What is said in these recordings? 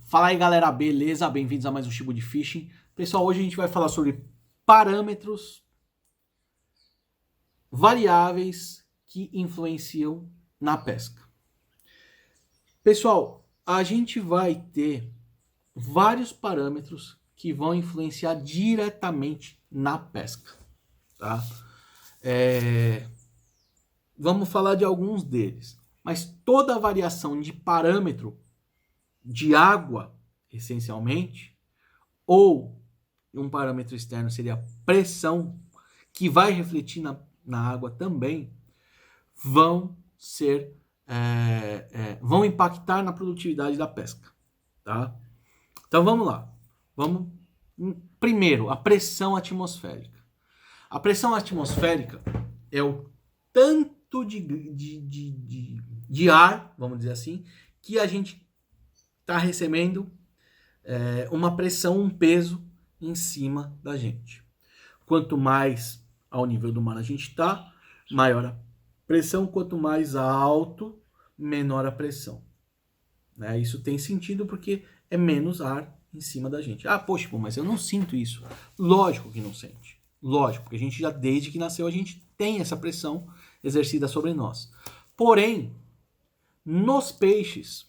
Fala aí galera, beleza? Bem-vindos a mais um Shibu de Fishing. Pessoal, hoje a gente vai falar sobre parâmetros variáveis que influenciam na pesca. Pessoal, a gente vai ter vários parâmetros que vão influenciar diretamente na pesca, tá? Vamos falar de alguns deles, mas toda variação de parâmetro de água, essencialmente, ou um parâmetro externo seria a pressão, que vai refletir na água também, vão impactar na produtividade da pesca, tá? Então vamos lá. Primeiro, a pressão atmosférica. A pressão atmosférica é o tanto de ar, vamos dizer assim, que a gente está recebendo uma pressão, um peso em cima da gente. Quanto mais ao nível do mar a gente está, maior a pressão. Quanto mais alto, menor a pressão. Né? Isso tem sentido porque é menos ar em cima da gente. Ah, poxa, mas eu não sinto isso. Lógico que não sente. Lógico, porque a gente já, desde que nasceu, a gente tem essa pressão exercida sobre nós. Porém, nos peixes,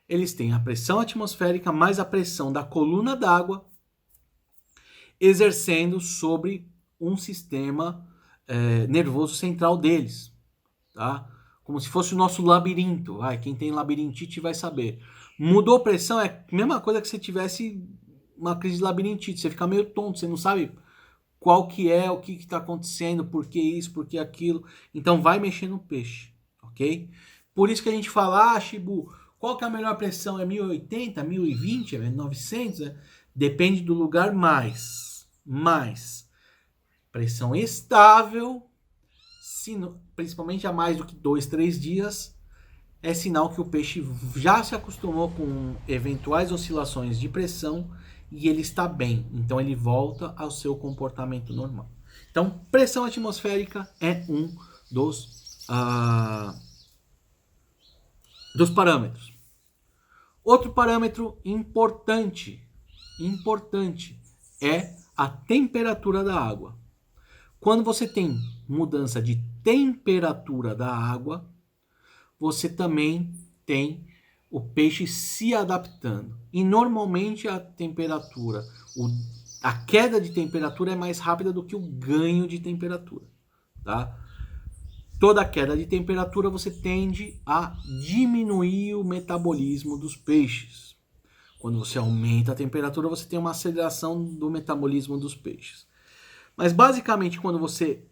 eles têm a pressão atmosférica mais a pressão da coluna d'água exercendo sobre um sistema nervoso central deles, tá? Como se fosse o nosso labirinto. Quem tem labirintite vai saber. Mudou pressão, é a mesma coisa que se tivesse uma crise de labirintite. Você fica meio tonto, você não sabe qual que é, o que está acontecendo, por que isso, por que aquilo. Então vai mexer no peixe, ok? Por isso que a gente fala, Shibu, qual que é a melhor pressão? É 1080, 1020, é 900? Depende do lugar mais. Pressão estável, principalmente a mais do que 2, 3 dias, é sinal que o peixe já se acostumou com eventuais oscilações de pressão e ele está bem. Então ele volta ao seu comportamento normal. Então, pressão atmosférica é um dos parâmetros. Outro parâmetro importante é a temperatura da água. Quando você tem mudança de temperatura da água, você também tem o peixe se adaptando. E normalmente a temperatura, a queda de temperatura é mais rápida do que o ganho de temperatura, tá? Toda queda de temperatura você tende a diminuir o metabolismo dos peixes. Quando você aumenta a temperatura, você tem uma aceleração do metabolismo dos peixes. Mas basicamente, quando você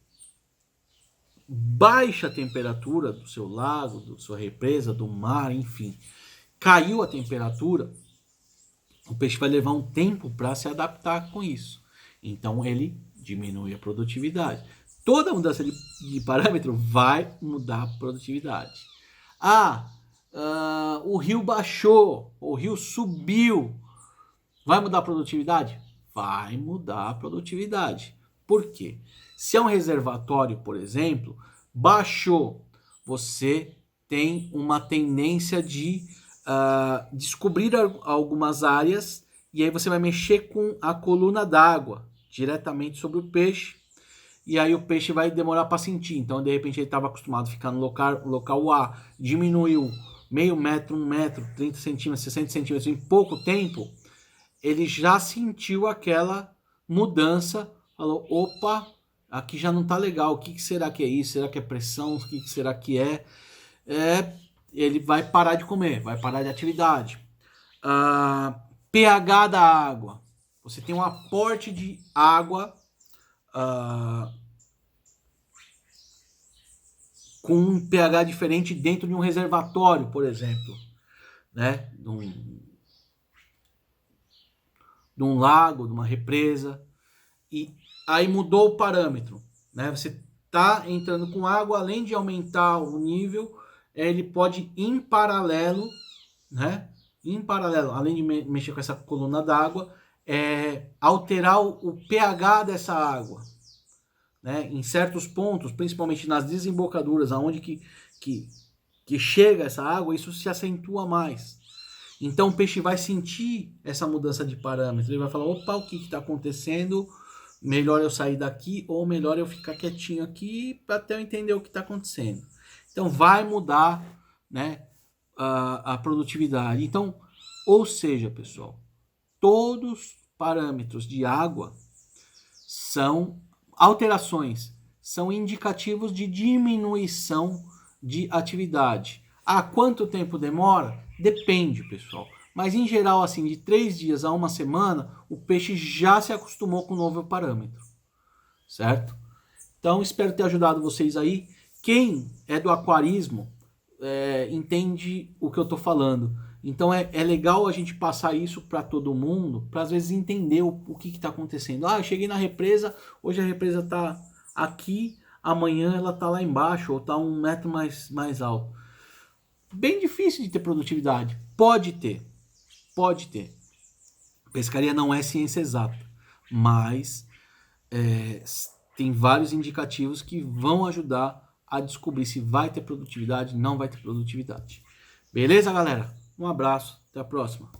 baixa a temperatura do seu lago, da sua represa, do mar, enfim, caiu a temperatura, o peixe vai levar um tempo para se adaptar com isso. Então ele diminui a produtividade. Toda mudança de parâmetro vai mudar a produtividade. O rio baixou, o rio subiu. Vai mudar a produtividade? Vai mudar a produtividade. Por quê? Se é um reservatório, por exemplo, baixou, você tem uma tendência de descobrir algumas áreas e aí você vai mexer com a coluna d'água diretamente sobre o peixe e aí o peixe vai demorar para sentir. Então, de repente, ele estava acostumado a ficar no local A, diminuiu meio metro, 1 metro, 30 centímetros, 60 centímetros em pouco tempo, ele já sentiu aquela mudança, falou, opa, aqui já não está legal, o que será que é isso? Será que é pressão? O que será que é? Ele vai parar de comer, vai parar de atividade. pH da água. Você tem um aporte de água com um pH diferente dentro de um reservatório, por exemplo, né? De um lago, de uma represa, e aí mudou o parâmetro, né? Você está entrando com água, além de aumentar o nível, ele pode em paralelo, né? Em paralelo, além de mexer com essa coluna d'água, alterar o pH dessa água, né? Em certos pontos, principalmente nas desembocaduras, aonde que chega essa água, isso se acentua mais. Então o peixe vai sentir essa mudança de parâmetro. Ele vai falar, opa, o que está acontecendo? Melhor eu sair daqui ou melhor eu ficar quietinho aqui para até eu entender o que está acontecendo. Então vai mudar, né, a produtividade. Então, ou seja, pessoal, todos os parâmetros de água são alterações, são indicativos de diminuição de atividade. Quanto tempo demora? Depende, pessoal. Mas em geral, assim, de 3 dias a 1 semana, o peixe já se acostumou com o novo parâmetro. Certo? Então, espero ter ajudado vocês aí. Quem é do aquarismo entende o que eu estou falando. Então é legal a gente passar isso para todo mundo, para às vezes entender o que está acontecendo. Eu cheguei na represa, hoje a represa está aqui, amanhã ela está lá embaixo, ou está 1 metro mais alto. Bem difícil de ter produtividade. Pode ter. Pescaria não é ciência exata, mas tem vários indicativos que vão ajudar a descobrir se vai ter produtividade, não vai ter produtividade. Beleza, galera? Um abraço, até a próxima.